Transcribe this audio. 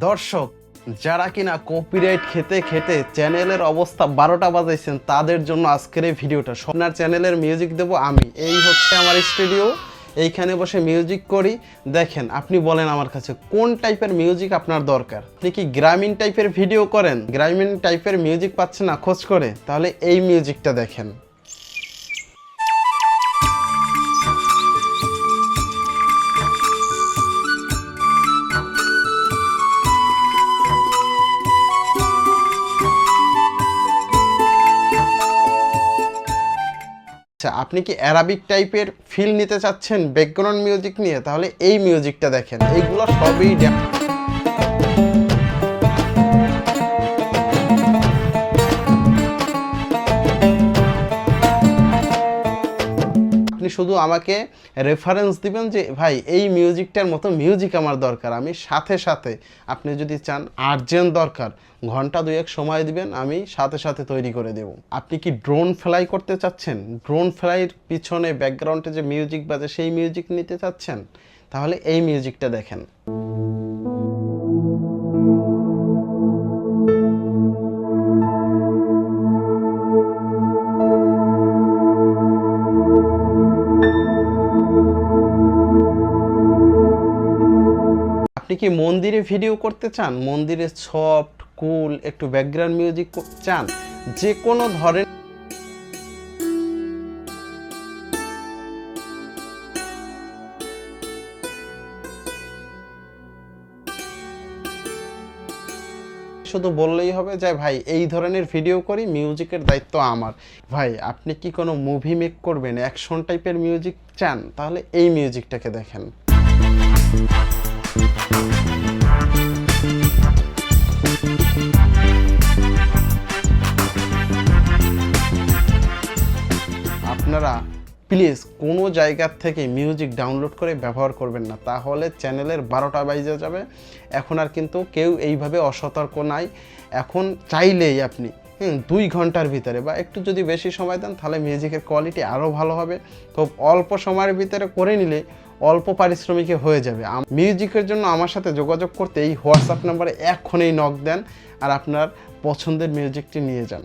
দর্শক যারা কিনা কপিরাইট খেতে খেতে চ্যানেলের অবস্থা 12টা বাজাইছেন তাদের জন্য আজকের এই ভিডিওটা। আপনার চ্যানেলের মিউজিক দেব আমি। এই হচ্ছে আমার স্টুডিও, এইখানে বসে মিউজিক করি। দেখেন, আপনি বলেন আমার কাছে কোন টাইপের মিউজিক আপনার দরকার। আপনি কি গ্রামীণ টাইপের ভিডিও করেন, গ্রামীণ টাইপের মিউজিক পাচ্ছেন না খোঁজ করে, তাহলে এই মিউজিকটা দেখেন। আচ্ছা, আপনি কি অ্যারাবিক টাইপের ফিল নিতে চাচ্ছেন ব্যাকগ্রাউন্ড মিউজিক নিয়ে, তাহলে এই মিউজিকটা দেখেন। এইগুলো সবই আপনি শুধু আমাকে রেফারেন্স দিবেন যে ভাই এই মিউজিকটার মতো মিউজিক আমার দরকার। আমি সাথে সাথে, আপনি যদি চান আর্জেন্ট দরকার, ঘন্টা দুয়েক সময় দিবেন, আমি সাথে সাথে তৈরি করে দেব। আপনি কি ড্রোন ফ্লাই করতে চাচ্ছেন, ড্রোন ফ্লাইয়ের পিছনে ব্যাকগ্রাউন্ডে যে মিউজিক বাজে সেই মিউজিক নিতে চাচ্ছেন, তাহলে এই মিউজিকটা দেখেন। আপনি কি মন্দিরে ভিডিও করতে চান, মন্দিরে সফট কুল একটু ব্যাকগ্রাউন্ড মিউজিক চান, যে কোনো ধরনের শুধু বললেই হবে যে ভাই এই ধরনের ভিডিও করি, মিউজিকের দায়িত্ব আমার। ভাই আপনি কি কোনো মুভি মেক করবেন, অ্যাকশন টাইপের মিউজিক চান, তাহলে এই মিউজিকটাকে দেখেন। আপনারা প্লিজ কোনো জায়গার থেকে মিউজিক ডাউনলোড করে ব্যবহার করবেন না, তাহলে চ্যানেলের 12টা বাজে যাবে। এখন আর কিন্তু কেউ এইভাবে অসতর্ক নাই। এখন চাইলেই আপনি 2 ঘন্টার ভিতরে বা একটু যদি বেশি সময় দেন, তাহলে মিউজিকের কোয়ালিটি আরও ভালো হবে। খুব অল্প সময়ের ভিতরে করে নিলে অল্প পারিশ্রমিকে হয়ে যাবে। মিউজিকের জন্য আমার সাথে যোগাযোগ করতে এই হোয়াটসঅ্যাপ নাম্বারে এখনই নক দেন আর আপনার পছন্দের মিউজিকটি নিয়ে যান।